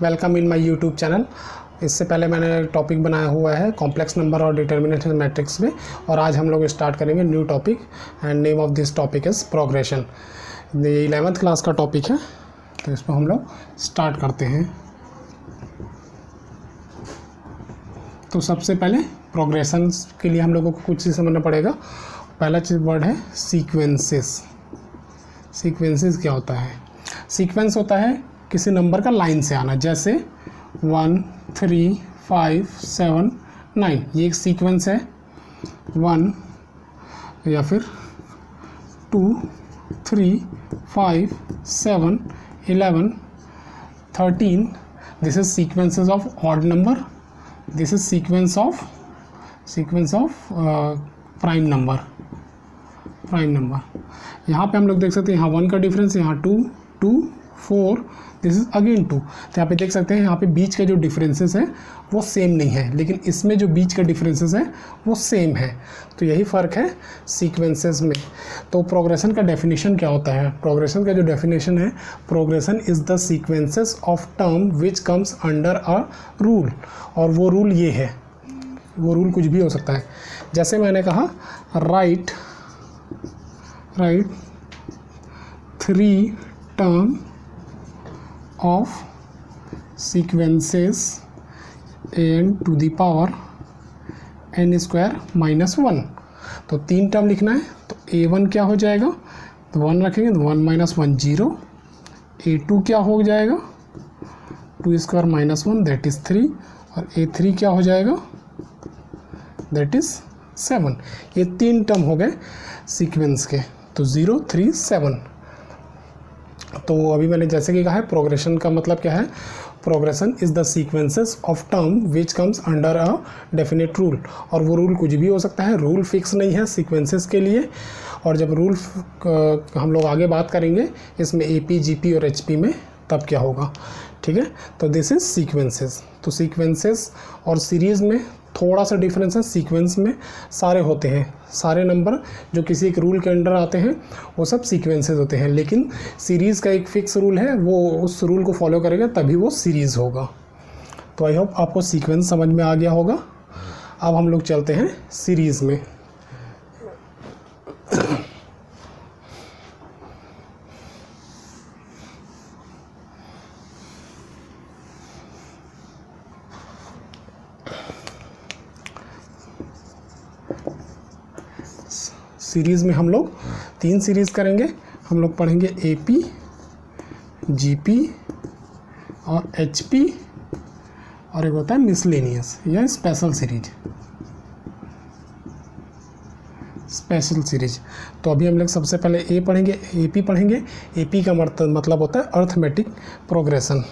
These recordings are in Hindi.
Welcome in my YouTube channel. इससे पहले मैंने टॉपिक बनाया हुआ है कॉम्प्लेक्स नंबर और डिटर्मिनेंट मैट्रिक्स में, और आज हम लोग स्टार्ट करेंगे new topic and name of this topic is progression. ये 11th क्लास का टॉपिक है, तो इस पर हम लोग स्टार्ट करते हैं। तो सबसे पहले प्रोग्रेशन के लिए हम लोगों को कुछ चीज़ समझना पड़ेगा। पहला वर्ड है सीक्वेंसेस। सीक्वेंसेस क्या होता है? सीक्वेंस होता है किसी नंबर का लाइन से आना, जैसे 1 3 5 7 9, ये एक सीक्वेंस है। 1 या फिर 2 3 5 7 11 13, this is sequences of odd number, this is sequence of prime number. यहाँ पे हम लोग देख सकते हैं, यहाँ 1 का डिफरेंस, यहाँ 2 2 4, दिस इज अगेन 2। तो यहाँ पे देख सकते हैं, यहाँ पे बीच के जो डिफरेंसेस है वो सेम नहीं है, लेकिन इसमें जो बीच का डिफरेंसेस है वो सेम है। तो यही फ़र्क है सीक्वेंसेस में। तो प्रोग्रेशन का डेफिनेशन क्या होता है? प्रोग्रेशन का जो डेफिनेशन है, progression is the sequences of term which comes under a rule. और वो रूल ये है, वो रूल कुछ भी हो सकता है। जैसे मैंने कहा right 3 term of sequences n to the power n square minus 1। तो 3 टर्म लिखना है, तो a1 क्या हो जाएगा? तो 1 रखेंगे, तो 1 minus 1 0। a2 क्या हो जाएगा? 2 square minus 1 दैट इज़ 3। और a3 क्या हो जाएगा? That is 7। ये 3 टर्म हो गए सीक्वेंस के, तो 0 3 7। तो अभी मैंने जैसे कि कहा है, प्रोग्रेशन का मतलब क्या है? Progression is the sequences of term which comes under a definite rule. और वो रूल कुछ भी हो सकता है, रूल फिक्स नहीं है सीक्वेंसेस के लिए। और जब रूल हम लोग आगे बात करेंगे इसमें AP, GP और HP में, तब क्या होगा, ठीक है। तो दिस इज सीक्वेंसेस। तो सीक्वेंसेस और सीरीज़ में थोड़ा सा डिफरेंस है। सीक्वेंस में सारे होते हैं, सारे नंबर जो किसी एक रूल के अंडर आते हैं वो सब सीक्वेंसेस होते हैं, लेकिन सीरीज़ का एक फिक्स रूल है, वो उस रूल को फॉलो करेगा तभी वो सीरीज़ होगा। तो आई होप आपको सीक्वेंस समझ में आ गया होगा। अब हम लोग चलते हैं सीरीज़ में। सीरीज़ में हम लोग 3 सीरीज़ करेंगे। हम लोग पढ़ेंगे AP, GP और HP, और एक होता है मिसलेनियस या स्पेशल सीरीज। तो अभी हम लोग सबसे पहले AP पढ़ेंगे। AP का मतलब होता है अर्थमेटिक प्रोग्रेशन।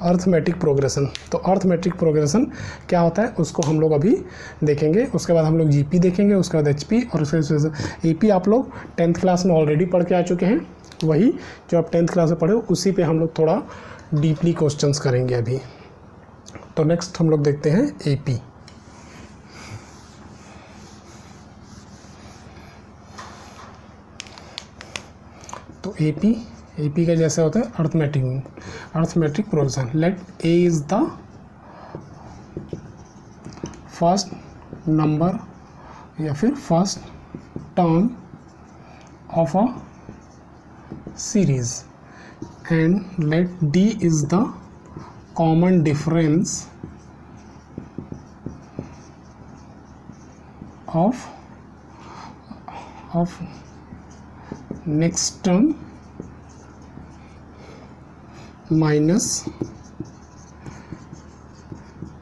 Arithmetic progression. तो अर्थमेटिक प्रोग्रेशन क्या होता है उसको हम लोग अभी देखेंगे। उसके बाद हम लोग GP देखेंगे, उसके बाद HP, और उसके बाद AP आप लोग 10th क्लास में ऑलरेडी पढ़ के आ चुके हैं। वही जो आप 10th क्लास में पढ़े उसी पे हम लोग थोड़ा डीपली क्वेश्चंस करेंगे अभी। तो नेक्स्ट हम लोग देखते हैं AP। तो AP का जैसे होता है arithmetic progression. Let A is the first number या फिर first term of a series, and let D is the common difference of next term minus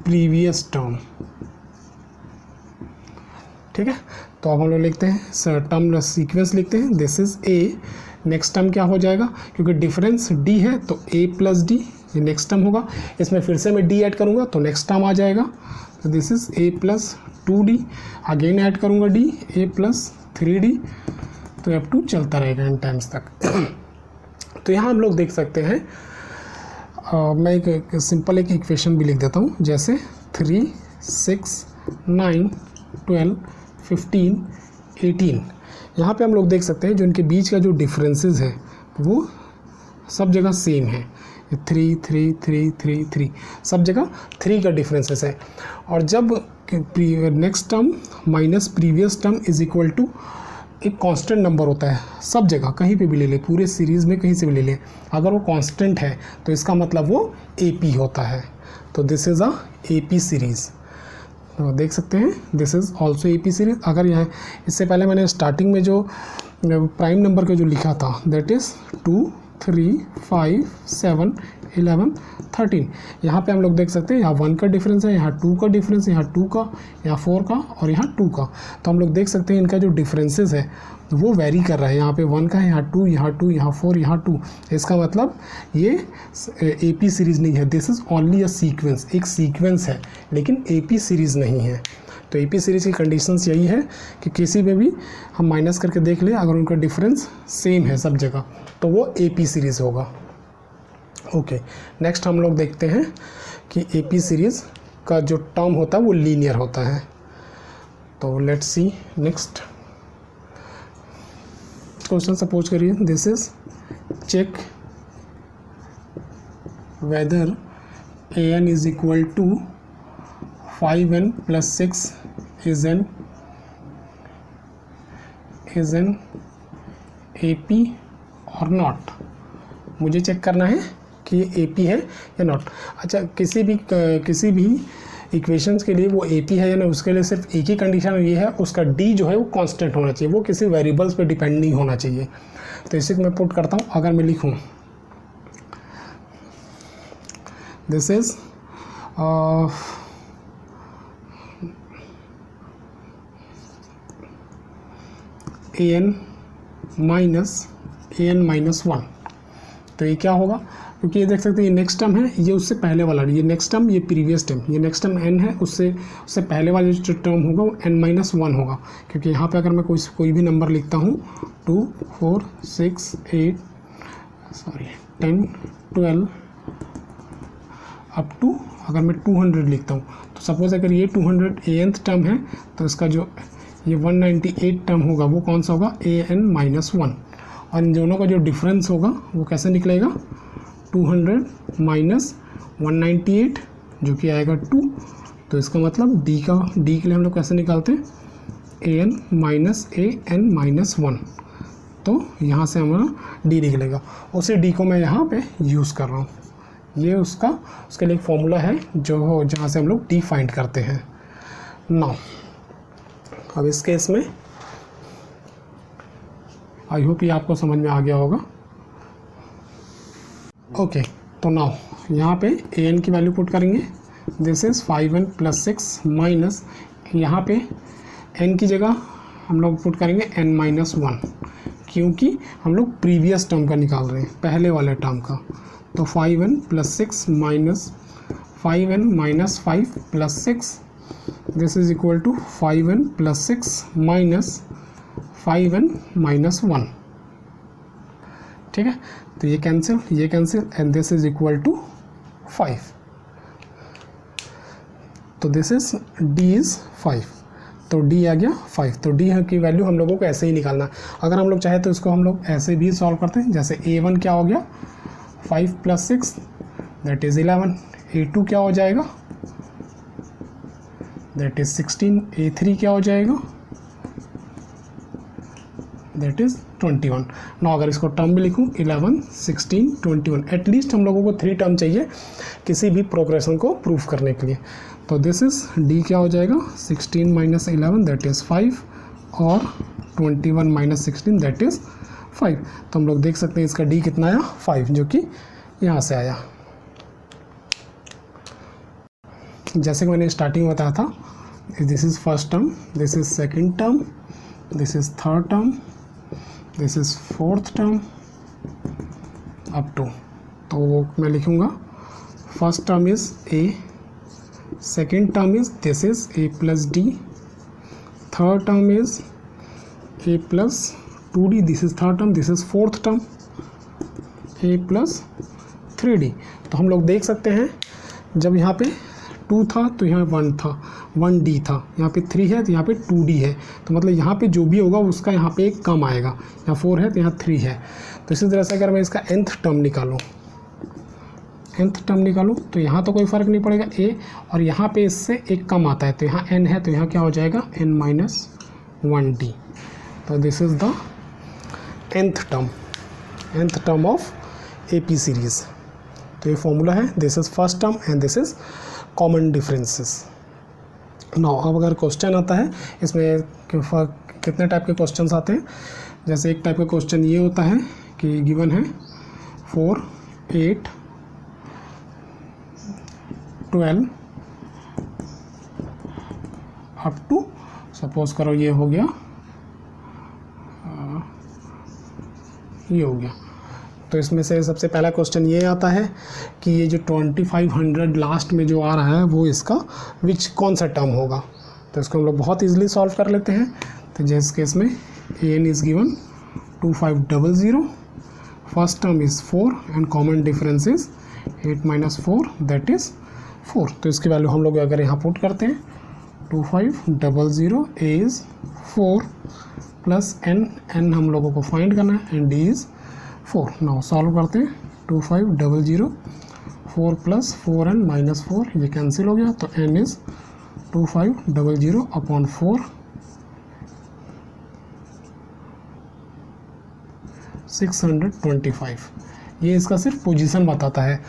previous term, ठीक है। तो अब हम लोग लिखते हैं टर्म सीक्वेंस लिखते हैं। This is A, next term क्या हो जाएगा? क्योंकि डिफरेंस D है तो A प्लस D ये नेक्स्ट टर्म होगा। इसमें फिर से मैं D ऐड करूँगा तो नेक्स्ट टर्म आ जाएगा। तो this is A plus 2D, again add करूँगा D, A प्लस 3D, तो अब 2 चलता रहेगा इन टाइम्स तक। तो यहाँ हम लोग देख सकते हैं, मैं एक सिंपल एक इक्वेशन भी लिख देता हूँ, जैसे 3 6 9 12 15 18। यहाँ पे हम लोग देख सकते हैं जो इनके बीच का जो डिफरेंसेस है वो सब जगह सेम है, 3 3 3 3 3 सब जगह 3 का डिफरेंसेस है। और जब next term minus previous term is equal to एक कांस्टेंट नंबर होता है सब जगह, कहीं पे भी ले ले, पूरे सीरीज़ में कहीं से भी ले ले, अगर वो कांस्टेंट है तो इसका मतलब वो AP होता है। तो this is a AP series. तो देख सकते हैं this is also AP series. अगर यह इससे पहले मैंने स्टार्टिंग में जो प्राइम नंबर का जो लिखा था दैट इज़ 2 3 5 7 11 13, यहाँ पे हम लोग देख सकते हैं यहाँ 1 का डिफरेंस है, यहाँ 2 का डिफरेंस है, यहाँ 2 का, यहाँ 4 का और यहाँ 2 का। तो हम लोग देख सकते हैं इनका जो डिफरेंसेस है वो वेरी कर रहा है, यहाँ पे 1 का है, यहाँ 2, यहाँ 2, यहाँ 4, यहाँ 2। इसका मतलब ये AP सीरीज़ नहीं है, this is only a sequence, एक सीक्वेंस है लेकिन AP सीरीज़ नहीं है। तो AP सीरीज़ की कंडीशंस यही है कि किसी में भी हम माइनस करके देख लें, अगर उनका डिफरेंस सेम है सब जगह तो वो AP सीरीज़ होगा। ओके, नेक्स्ट हम लोग देखते हैं कि AP सीरीज़ का जो टर्म होता है वो लीनियर होता है। तो let's see next question. Suppose करिए this is check whether an is equal to 5n plus 6 is an AP और नॉट। मुझे चेक करना है कि ये AP है या नॉट। अच्छा, किसी भी इक्वेशंस के लिए वो AP है या ना, उसके लिए सिर्फ एक ही कंडीशन ये है, उसका D जो है वो कांस्टेंट होना चाहिए, वो किसी वेरिएबल्स पे डिपेंड नहीं होना चाहिए। तो इसी को मैं पुट करता हूँ। अगर मैं लिखूँ दिस इज an माइनस 1, तो ये क्या होगा, क्योंकि ये देख सकते हैं ये नेक्स्ट टर्म है, ये उससे पहले वाला, ये नेक्स्ट टर्म, ये प्रीवियस टर्म, ये नेक्स्ट टर्म n है, उससे पहले वाला जो टर्म होगा वो n-1 होगा। क्योंकि यहाँ पे अगर मैं कोई भी नंबर लिखता हूँ 2 4 6 8 10 12 अप टू, अगर मैं 200 लिखता हूँ तो सपोज़ अगर ये 200 anth टर्म है तो इसका जो ये 198 टर्म होगा वो कौन सा होगा, an-1। और इन दोनों का जो डिफरेंस होगा वो कैसे निकलेगा, 200 माइनस 198 जो कि आएगा 2। तो इसका मतलब D के लिए हम लोग कैसे निकालते हैं, an-1। तो यहाँ से हमारा D निकलेगा। उसी D को मैं यहाँ पे यूज़ कर रहा हूँ। ये उसके लिए एक फॉर्मूला है जो जहाँ से हम लोग D फाइंड करते हैं। नाउ अब इस केस में आई होप ये आपको समझ में आ गया होगा। ओके, तो नाउ यहाँ पे an की वैल्यू पुट करेंगे, this is 5n plus 6 minus, यहाँ पे n की जगह हम लोग पुट करेंगे n-1, क्योंकि हम लोग प्रीवियस टर्म का निकाल रहे हैं, पहले वाले टर्म का। तो 5n plus 6 minus 5n minus 5 plus 6, this is equal to 5n plus 6 minus 5n minus 1। ठीक है, तो ये cancel and this is equal to 5। तो दिस इज D इज़ 5, तो D आ गया 5। तो D की वैल्यू हम लोगों को ऐसे ही निकालना है। अगर हम लोग चाहे तो इसको हम लोग ऐसे भी सॉल्व करते हैं, जैसे A1 क्या हो गया 5 प्लस 6 दैट इज़ 11, A2 क्या हो जाएगा दैट इज़ 16, A3 क्या हो जाएगा दैट इज़ 21। ना अगर इसको टर्म में लिखूँ 11 16 21, एटलीस्ट हम लोगों को 3 टर्म चाहिए किसी भी प्रोग्रेशन को प्रूफ करने के लिए। तो दिस इज़ D क्या हो जाएगा 16 माइनस 11 दैट इज़ 5 और 21 माइनस 16 दैट इज़ 5। तो हम लोग देख सकते हैं इसका D कितना आया 5, जो कि यहाँ से आया। जैसे कि मैंने स्टार्टिंग में बताया था, this is first term, this is second term, this is third term, this is fourth term up to. तो मैं लिखूँगा first term is A, second term is this is A plus D, third term is A plus 2D, this is third term, this is fourth term A plus 3D। तो हम लोग देख सकते हैं जब यहाँ पे 2 था तो यहाँ 1 था, 1d था, यहाँ पे 3 है तो यहाँ पे 2d है, तो मतलब यहाँ पे जो भी होगा उसका यहाँ पे एक कम आएगा, यहाँ 4 है तो यहाँ 3 है। तो इसी तरह से अगर मैं इसका nth टर्म निकालूँ तो यहाँ तो कोई फ़र्क नहीं पड़ेगा a, और यहाँ पे इससे एक कम आता है तो यहाँ n है तो यहाँ क्या हो जाएगा n-1d। तो this is the nth term of AP series. तो ये फॉर्मूला है, this is first term and this is common differences. Now अब अगर क्वेश्चन आता है, इसमें कितने टाइप के क्वेश्चंस आते हैं। जैसे एक टाइप का क्वेश्चन ये होता है कि गिवन है 4, 8, 12 अप टू, सपोज करो ये हो गया, ये हो गया। तो इसमें से सबसे पहला क्वेश्चन ये आता है कि ये जो 2500 लास्ट में जो आ रहा है वो इसका कौन सा टर्म होगा। तो इसको हम लोग बहुत इजीली सॉल्व कर लेते हैं। तो जिस केस में an is given 2500, first term is 4 and common difference is 8 - 4 that is 4। तो इसकी वैल्यू हम लोग अगर यहाँ पुट करते हैं 2500 a इज़ 4 प्लस n हम लोगों को फाइंड करना है and d is 4। Now solve करते हैं 2500, 4 + 4n - 4 ये कैंसिल हो गया, तो n इज़ 2500 अपॉन 4 625। ये इसका सिर्फ पोजीशन बताता है,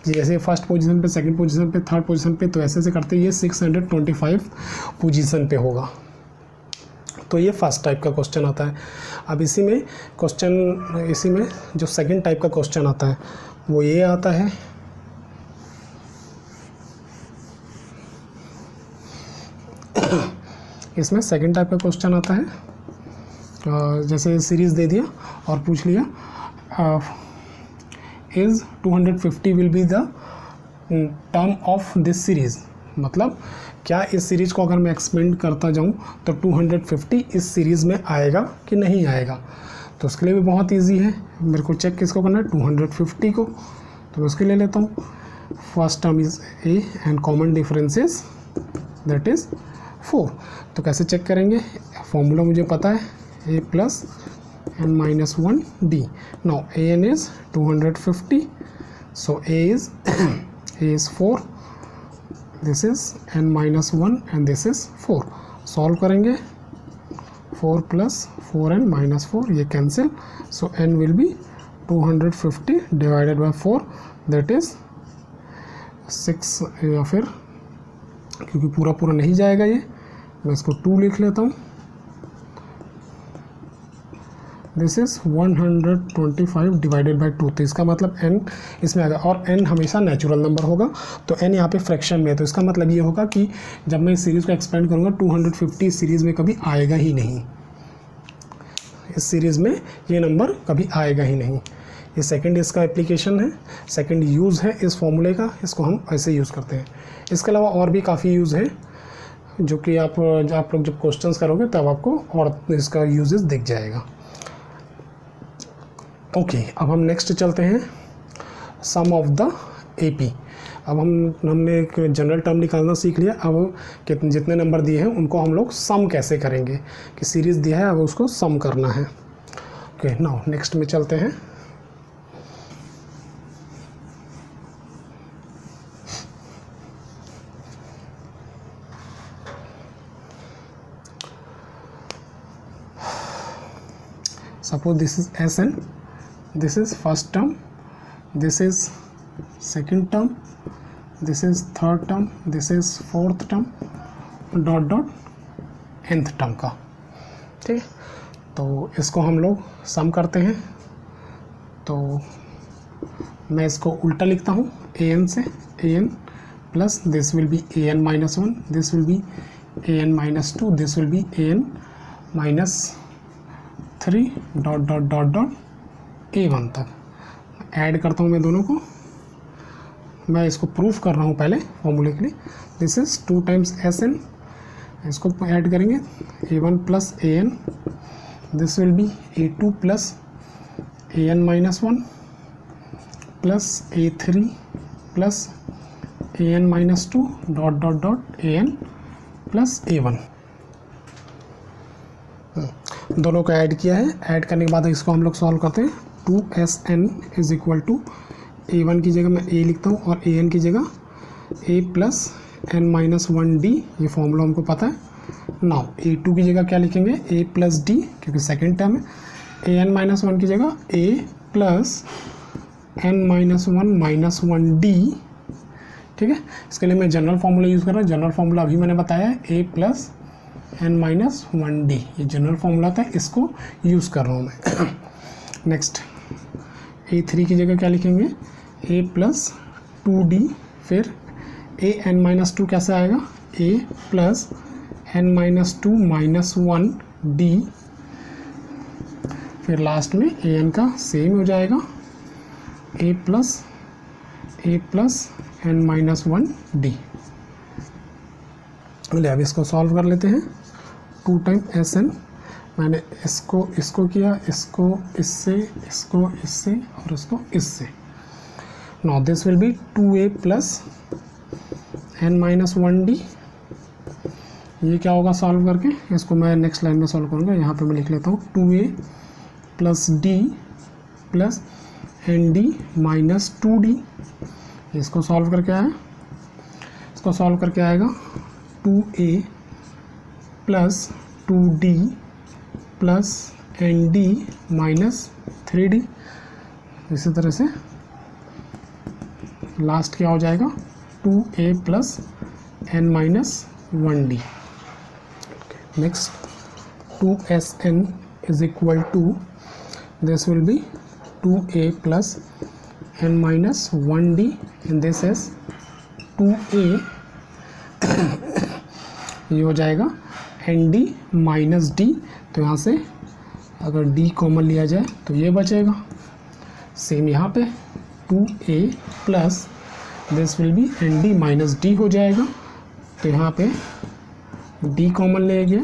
जैसे फर्स्ट पोजीशन पे, सेकंड पोजीशन पे, थर्ड पोजीशन पे, तो ऐसे करते ये 625 पोजीशन पे होगा। तो ये फर्स्ट टाइप का क्वेश्चन आता है। अब इसी में जो सेकंड टाइप का क्वेश्चन आता है वो ये आता है, इसमें सेकंड टाइप का क्वेश्चन आता है, जैसे सीरीज़ दे दिया और पूछ लिया is 250 will be the term of this series, मतलब क्या इस सीरीज़ को अगर मैं एक्सपेंड करता जाऊं तो 250 इस सीरीज़ में आएगा कि नहीं आएगा। तो उसके लिए भी बहुत इजी है, मेरे को चेक किसको करना है 250 को, तो उसके लिए लेता हूँ। First term is a and common difference is that is 4। तो कैसे चेक करेंगे, फॉर्मूला मुझे पता है a + n-1d। Now an is 250, so a is 4, this is n-1 and this is 4। Solve करेंगे 4 + 4n - 4 ये cancel, so n will be 250 divided by 4 that is 6, या फिर क्योंकि पूरा नहीं जाएगा ये, मैं इसको 2 लिख लेता हूँ, दिस इज़ 125 डिवाइडेड बाई 2। तो इसका मतलब n इसमें आएगा, और n हमेशा नेचुरल नंबर होगा, तो n यहाँ पे फ्रैक्शन में है, तो इसका मतलब ये होगा कि जब मैं इस सीरीज़ को एक्सपेंड करूँगा 250 इस सीरीज़ में कभी आएगा ही नहीं, इस सीरीज़ में ये नंबर कभी आएगा ही नहीं। ये सेकंड इसका एप्लीकेशन है, सेकंड यूज़ है इस फॉर्मूले का, इसको हम ऐसे यूज़ करते हैं। इसके अलावा और भी काफ़ी यूज़ है जो कि आप लोग जब क्वेश्चंस करोगे तब आपको और इसका यूजेस दिख जाएगा। ओके, अब हम नेक्स्ट चलते हैं सम ऑफ द AP। अब हमने एक जनरल टर्म निकालना सीख लिया, अब जितने नंबर दिए हैं उनको हम लोग सम कैसे करेंगे, कि सीरीज़ दिया है अब उसको सम करना है। ओके, नाउ नेक्स्ट में चलते हैं। Suppose this is Sn, this is first term, this is second term, this is third term, this is fourth term, nth term का, ठीक है। तो इसको हम लोग सम करते हैं, तो मैं इसको उल्टा लिखता हूँ an से, an plus this will B an - 1, this will B an - 2, this will B an - 3 ... A1 तक ऐड करता हूँ मैं दोनों को, मैं इसको प्रूफ कर रहा हूँ पहले फॉर्मूले के लिए। दिस इज़ 2 टाइम्स Sn, इसको ऐड करेंगे A1 + an, this will B A2 + an - 1 plus A3 + an - 2 ... an plus A1। दोनों को ऐड किया है, ऐड करने के बाद इसको हम लोग सॉल्व करते हैं। 2SN is equal to A1 की जगह मैं A लिखता हूँ और AN की जगह A plus N minus 1D, ये फॉर्मूला हमको पता है। नाउ A2 की जगह क्या लिखेंगे, A प्लस D, क्योंकि सेकेंड टर्म है। AN माइनस 1 की जगह A plus N minus 1 minus 1D, ठीक है। इसके लिए मैं जनरल फार्मूला यूज़ कर रहा हूँ। जनरल फार्मूला अभी मैंने बताया है, A plus N minus 1D, ये जनरल फार्मूला था, इसको यूज़ कर रहा हूँ मैं। नेक्स्ट A3 की जगह क्या लिखेंगे, A प्लस 2D, फिर AN माइनस 2 कैसे आएगा, A plus N minus 2 minus 1D, फिर लास्ट में AN का सेम हो जाएगा, A plus N minus 1D। चलिए अब इसको सॉल्व कर लेते हैं। 2 टाइम SN, मैंने इसको किया, इसको इससे, इसको इससे और इसको इससे। Now this will be 2A plus N minus 1D। ये क्या होगा सॉल्व करके, इसको मैं नेक्स्ट लाइन में सॉल्व करूँगा। यहाँ पे मैं लिख लेता हूँ 2A plus D plus ND minus 2D। इसको सॉल्व करके आया, इसको सॉल्व करके आएगा 2A plus 2D plus ND minus 3D। इसी तरह से लास्ट क्या हो जाएगा, 2A plus N minus 1D। Next 2SN is equal to, this will be 2A plus N minus 1D and this is 2A, ये हो जाएगा ND माइनस D। तो यहाँ से अगर D कॉमन लिया जाए तो ये बचेगा। सेम यहाँ पे 2A plus this will B ND minus D हो जाएगा। तो यहाँ पे D कॉमन ले गए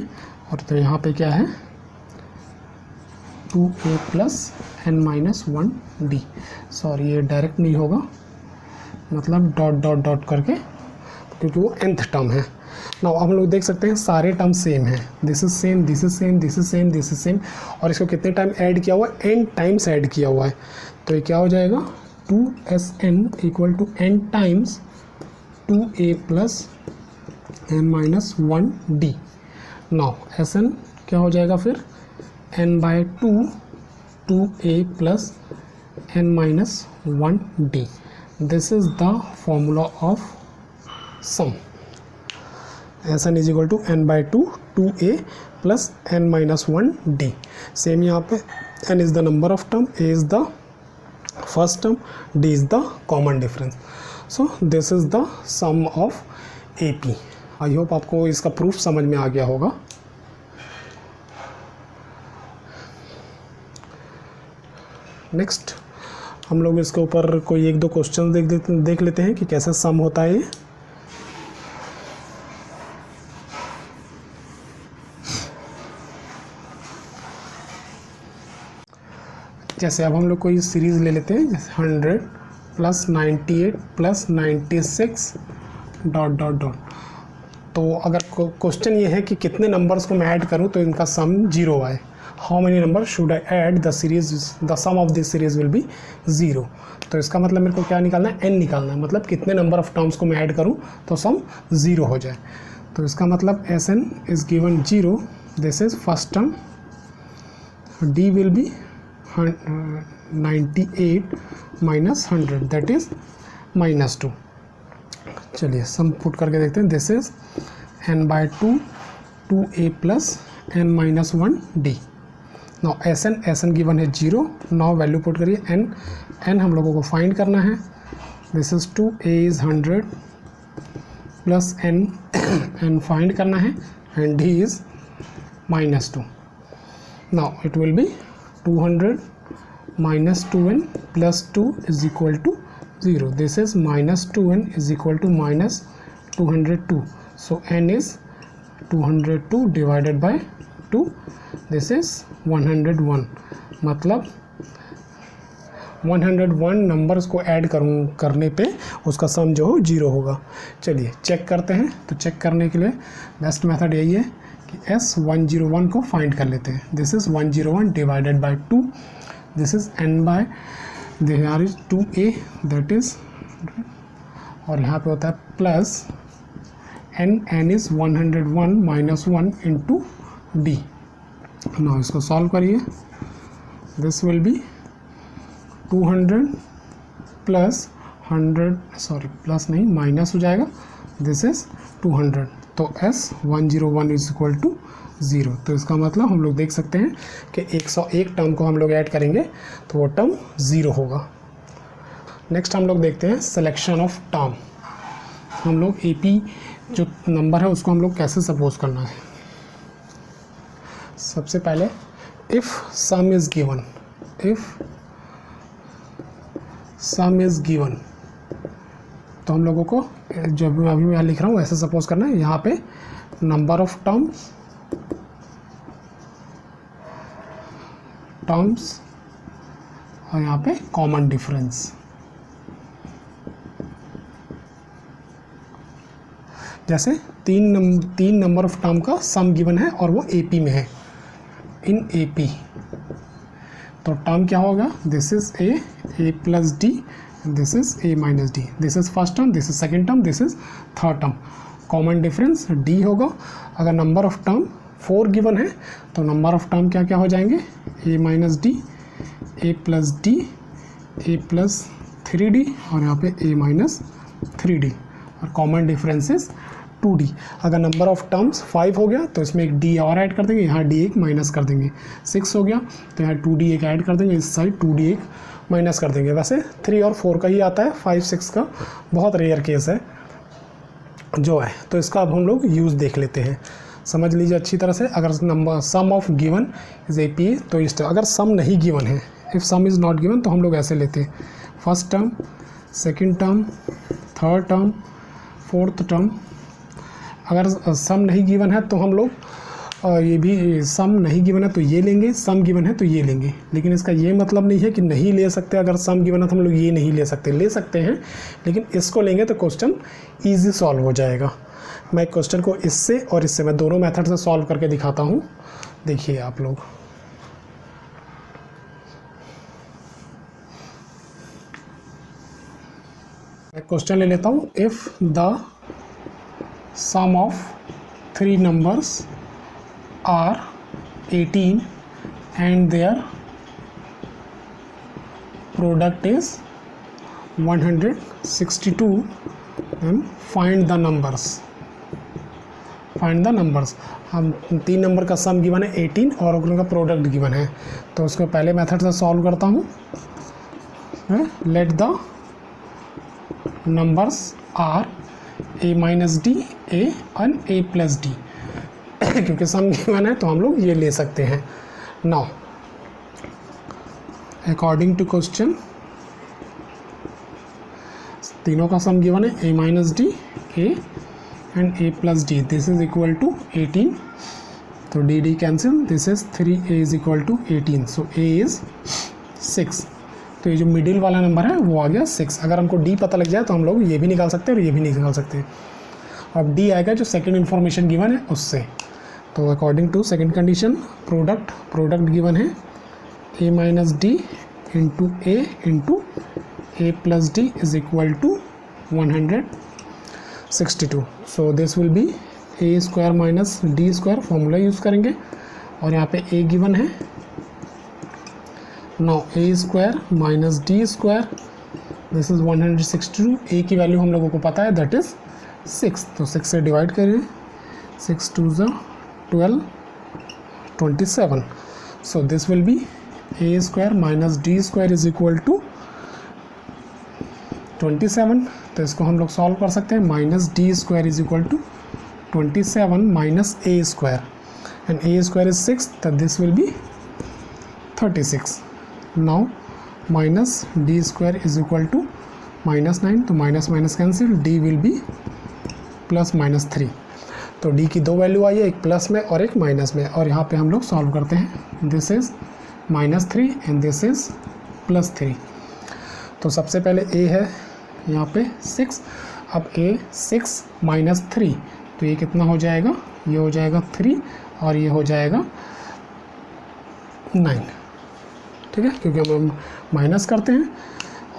और तो यहाँ पे क्या है 2A plus N minus 1D। Sorry ये डायरेक्ट नहीं होगा, मतलब डॉट डॉट डॉट करके, क्योंकि वो nth टर्म है। नाउ हम लोग देख सकते हैं सारे टर्म सेम हैं, this is same, this is same, this is same, this is same, और इसको कितने टाइम ऐड किया हुआ है, n टाइम्स ऐड किया हुआ है। तो ये क्या हो जाएगा 2SN equal to n times 2A plus N minus 1D। Now SN क्या हो जाएगा फिर n by 2 2A plus N minus 1D। This is the formula of sum. SN is equal to n by 2 2A plus N minus 1D। Same यहाँ पे n is the number of term, A is the first term, D is the common difference. So this is the sum of AP। I hope आपको इसका प्रूफ समझ में आ गया होगा। नेक्स्ट हम लोग इसके ऊपर कोई एक दो क्वेश्चन देख लेते हैं कि कैसे सम होता है ये। जैसे अब हम लोग कोई सीरीज़ ले लेते हैं, जैसे 100 plus 98 plus 96 dot dot dot. तो अगर क्वेश्चन ये है कि कितने नंबर्स को मैं ऐड करूं तो इनका सम 0 आए, how many number should I add the series, the sum of this series will be 0। तो इसका मतलब मेरे को क्या निकालना है, n निकालना है, मतलब कितने नंबर ऑफ टर्म्स को मैं ऐड करूं तो सम 0 हो जाए। तो इसका मतलब SN is given 0, this is first term, D will be 98 minus 100 that is minus 2। चलिए सम पुट करके देखते हैं। This is n by 2 2A plus N minus 1D। Now SN given है 0। नाउ वैल्यू पुट करिए n हम लोगों को फाइंड करना है। This is 2A is 100 plus n find करना है and D is minus 2। Now it will B 200 minus 2n plus 2 is equal to 0. This is minus 2n is equal to minus 202. So n is 202 divided by 2. This is 101. मतलब 101 नंबर्स को ऐड करने पे उसका सम जो हो 0 होगा। चलिए चेक करते हैं। तो चेक करने के लिए बेस्ट मेथड यही है कि S101 को फाइंड कर लेते हैं। This is 101 divided by 2, this is n bye there is 2a that is, और यहाँ पे होता है plus n is 101 minus 1 into d। Now इसको सॉल्व करिए। This will B 200 plus 100, sorry plus नहीं माइनस हो जाएगा, दिस इज़ 200। तो S101 इज इक्वल टू 0। तो इसका मतलब हम लोग देख सकते हैं कि 101 टर्म को हम लोग ऐड करेंगे तो वो टर्म 0 होगा। नेक्स्ट हम लोग देखते हैं सिलेक्शन ऑफ टर्म। हम लोग AP जो नंबर है उसको हम लोग कैसे सपोज करना है। सबसे पहले if sum is given, if sum is given, तो हम लोगों को जो मैं अभी मैं लिख रहा हूँ ऐसे सपोज करना है। यहाँ पे नंबर ऑफ टर्म्स और यहाँ पे कॉमन डिफरेंस। जैसे तीन नंबर ऑफ टर्म का सम गिवन है और वो AP में है, इन AP। तो टर्म क्या होगा, this is a plus D, this is a minus D. This is first term, this is second term, this is third term. Common difference d होगा। अगर नंबर ऑफ टर्म 4 गिवन है तो नंबर ऑफ टर्म क्या क्या हो जाएंगे, a minus D, a plus D, a plus 3d और यहाँ पे a माइनस 3d। और कॉमन डिफरेंस इज 2d। अगर नंबर ऑफ टर्म्स 5 हो गया तो इसमें एक d और ऐड कर देंगे, यहाँ d एक माइनस कर देंगे। 6 हो गया तो यहाँ 2d एक ऐड कर देंगे, इस साइड 2d एक माइनस कर देंगे। वैसे 3 और 4 का ही आता है, 5 6 का बहुत रेयर केस है जो है। तो इसका अब हम लोग यूज़ देख लेते हैं, समझ लीजिए अच्छी तरह से। अगर number sum of given is AP तो इस अगर सम नहीं गिवन है, if sum is not given तो हम लोग ऐसे लेते हैं, first term, second term, third term, fourth term. अगर सम नहीं गिवन है तो हम लोग ये भी सम नहीं गिवन है तो ये लेंगे, सम गिवन है तो ये लेंगे। लेकिन इसका ये मतलब नहीं है कि नहीं ले सकते। अगर सम गिवन है तो हम लोग ये नहीं ले सकते, ले सकते हैं, लेकिन इसको लेंगे तो क्वेश्चन ईजी सॉल्व हो जाएगा। मैं क्वेश्चन को इससे और इससे मैं दोनों मेथड से सॉल्व करके दिखाता हूँ, देखिए आप लोग। मैं क्वेश्चन ले लेता हूँ, if the sum of 3 numbers are 18 and their product is 162, then find the numbers। हम 3 नंबर का सम गिवन है 18 और उनका प्रोडक्ट गिवन है, तो उसको पहले मेथड से सॉल्व करता हूँ। Let the numbers are a minus D, a और a प्लस डी। क्योंकि सम गिवन है तो हम लोग ये ले सकते हैं। नाउ अकॉर्डिंग टू क्वेश्चन तीनों का सम गिवन है a minus D, a and a plus D. This is equal to 18, तो D cancel, this is 3a is equal to 18, so a is 6। तो ये जो मिडिल वाला नंबर है वो आ गया 6। अगर हमको d पता लग जाए तो हम लोग ये भी निकाल सकते हैं और ये भी निकाल सकते हैं। अब d आएगा जो सेकंड इन्फॉर्मेशन गिवन है उससे। तो according to second condition product given है a minus D into a plus D is equal to 162। So this will be a square minus D square, formula use करेंगे। और यहाँ पे a गिवन है, now a square minus D square, this is 162। a की वैल्यू हम लोगों को पता है दैट इज 6, तो 6 से डिवाइड करें, 6 2 12 27। So this will be a square minus D square is equal to 27। तो इसको हम लोग सॉल्व कर सकते हैं, minus D square is equal to 27 minus a square, and a square is 6, तो this will be 36। Now minus D square is equal to -9, तो minus minus cancel, d will be plus -3। तो d की 2 वैल्यू आई है, एक प्लस में और एक माइनस में, और यहाँ पे हम लोग सॉल्व करते हैं। This is -3 and this is +3। तो सबसे पहले a है यहाँ पे 6, अब a 6 माइनस 3, तो ये कितना हो जाएगा, ये हो जाएगा 3 और ये हो जाएगा 9, ठीक है, क्योंकि हम माइनस करते हैं।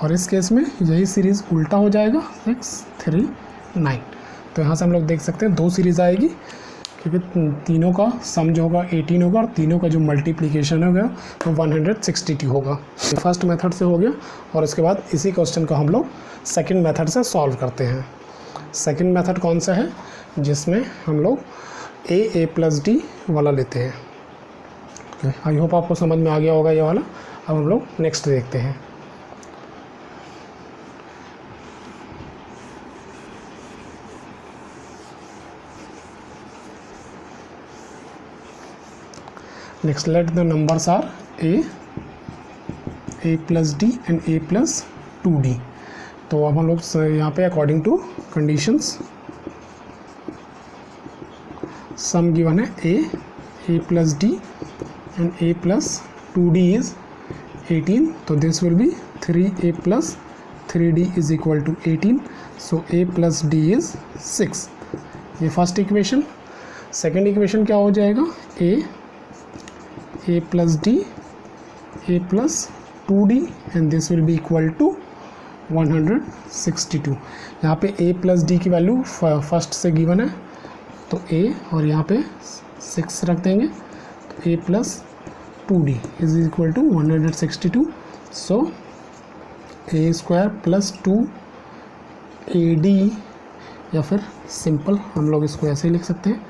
और इस केस में यही सीरीज़ उल्टा हो जाएगा 6 3 9। तो यहाँ से हम लोग देख सकते हैं 2 सीरीज़ आएगी, क्योंकि तीनों का सम जो होगा 18 होगा और तीनों का जो मल्टीप्लिकेशन होगा वो 162 होगा। फर्स्ट मेथड से हो गया और उसके बाद इसी क्वेश्चन को हम लोग सेकंड मेथड से सॉल्व करते हैं। सेकंड मेथड कौन सा है, जिसमें हम लोग a प्लस डी वाला लेते हैं। आई होप आपको समझ में आ गया होगा ये वाला। अब हम लोग नेक्स्ट देखते हैं। Next, let the numbers are a plus d and a plus 2d। तो अब हम लोग यहाँ पे according to conditions some given है a plus d and a plus 2d is 18, तो this will B 3a plus 3d is equal to 18, so a plus d is 6। ये फर्स्ट इक्वेशन। सेकंड इक्वेशन क्या हो जाएगा, a plus d a plus 2d and this will be equal to 162। यहाँ पे a plus d की वैल्यू फर्स्ट से गिवन है, तो a और यहाँ पे 6 रख देंगे, तो a plus 2d is equal to 162, so a square plus 2ad, या फिर सिंपल हम लोग इसको ऐसे ही लिख सकते हैं,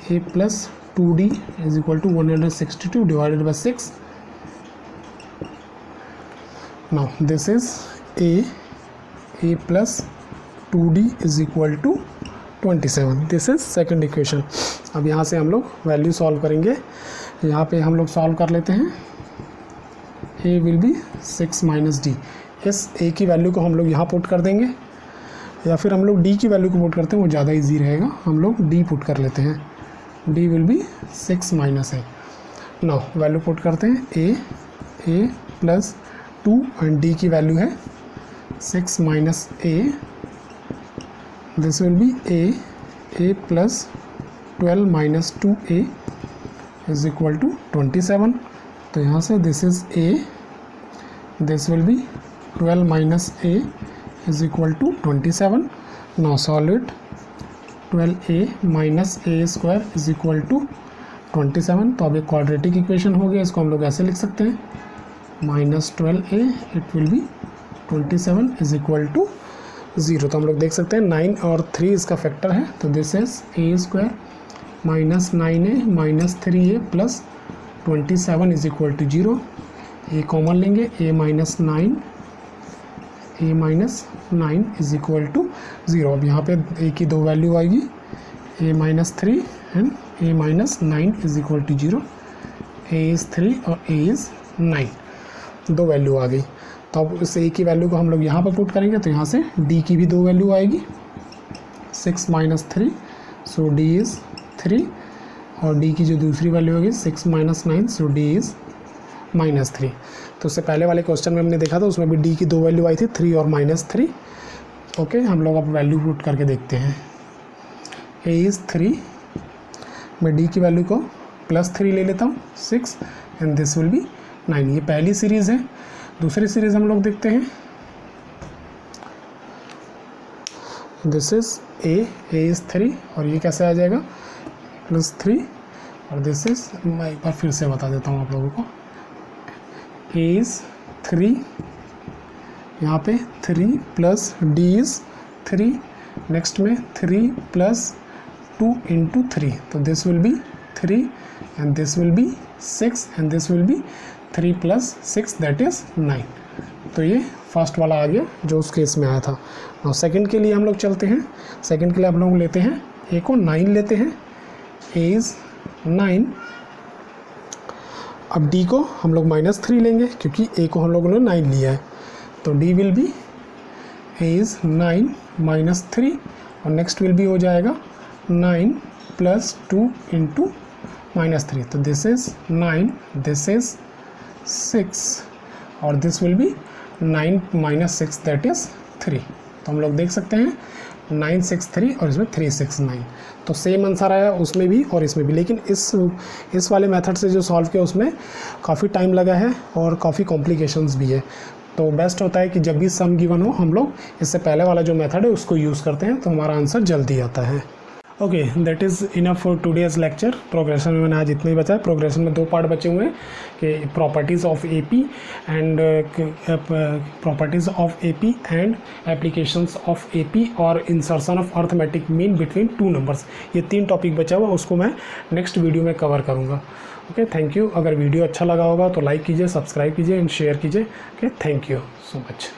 a plus 2d is equal to 162 divided by 6। now this is a plus 2d is equal to 27। this is second equation। अब यहाँ से हम लोग वैल्यू सॉल्व करेंगे। यहाँ पे हम लोग सॉल्व कर लेते हैं। a will be 6 minus D. इस a की वैल्यू को हम लोग यहाँ पुट कर देंगे, या फिर हम लोग d की वैल्यू को पुट करते हैं, वो ज़्यादा इजी रहेगा। हम लोग d पुट कर लेते हैं, d विल बी 6 माइनस है। नाउ वैल्यू पुट करते हैं, a प्लस 2 एंड d की वैल्यू है 6 minus a, this will be a plus 12 minus 2a is equal to 27। तो यहाँ से this is a, this will be 12 minus a is equal to 27। Now solve it. 12a minus a square is equal to 27। तो अब एक क्वाड्रेटिक इक्वेशन हो गया, इसको हम लोग ऐसे लिख सकते हैं, minus 12a it will be 27 is equal to 0। तो हम लोग देख सकते हैं 9 और 3 इसका फैक्टर है, तो this is a square minus 9a minus 3a plus 27 is equal to 0। a common लेंगे, a minus 9 is equal to 0। अब यहाँ पे a की दो वैल्यू आएगी, a minus 3 and a minus 9 is equal to 0। a is 3 और a इज़ 9, दो वैल्यू आ गई। तो अब इस a की वैल्यू को हम लोग यहाँ पर पुट करेंगे, तो यहाँ से d की भी दो वैल्यू आएगी, 6 माइनस 3, सो d इज़ 3, और d की जो दूसरी वैल्यू होगी 6 minus 9, so d is minus 3। तो उससे पहले वाले क्वेश्चन में हमने देखा था, उसमें भी d की दो वैल्यू आई थी, 3 और माइनस 3। ओके, हम लोग अब वैल्यू पुट करके देखते हैं। a इज़ 3, मैं d की वैल्यू को प्लस 3 ले लेता हूँ, 6 एंड दिस विल बी 9। ये पहली सीरीज़ है। दूसरी सीरीज़ हम लोग देखते हैं, दिस इज़ a इज़ 3 और ये कैसे आ जाएगा, प्लस 3, और दिस इज़, मैं एक बार फिर से बता देता हूँ आप लोगों को, a इज़ 3, यहाँ पे 3 प्लस d इज़ 3, नेक्स्ट में 3 प्लस 2 इंटू 3, तो this will B 3 and this will be 6 and this will B 3 plus 6 that is 9। तो ये फर्स्ट वाला आ गया जो उस केस में आया था। और सेकंड के लिए हम लोग चलते हैं। सेकंड के लिए हम लोग लेते हैं, a को 9 लेते हैं, a इज़ 9। अब d को हम लोग माइनस 3 लेंगे, क्योंकि a को हम लोगों ने 9 लिया है, तो d will be a is 9 minus 3, और नेक्स्ट विल बी हो जाएगा 9 प्लस 2 इंटू माइनस 3, तो दिस इज़ 9, दिस इज़ 6 और this will B 9 minus 6 that is 3। तो हम लोग देख सकते हैं 963 और इसमें 369, तो सेम आंसर आया उसमें भी और इसमें भी। लेकिन इस वाले मेथड से जो सॉल्व किया उसमें काफ़ी टाइम लगा है और काफ़ी कॉम्प्लिकेशंस भी है। तो बेस्ट होता है कि जब भी सम गिवन हो हम लोग इससे पहले वाला जो मेथड है उसको यूज़ करते हैं, तो हमारा आंसर जल्दी आता है। Okay, that is enough for today's lecture. Progression में मैंने आज इतना ही बताया। प्रोग्रेशन में 2 पार्ट बचे हुए हैं कि properties of AP and properties of AP and applications of AP और insertion of arithmetic mean between 2 numbers. ये 3 टॉपिक बचा हुआ, उसको मैं नेक्स्ट वीडियो में कवर करूँगा। Okay, thank you. अगर वीडियो अच्छा लगा होगा तो लाइक कीजिए, सब्सक्राइब कीजिए एंड शेयर कीजिए। Okay, thank you so much.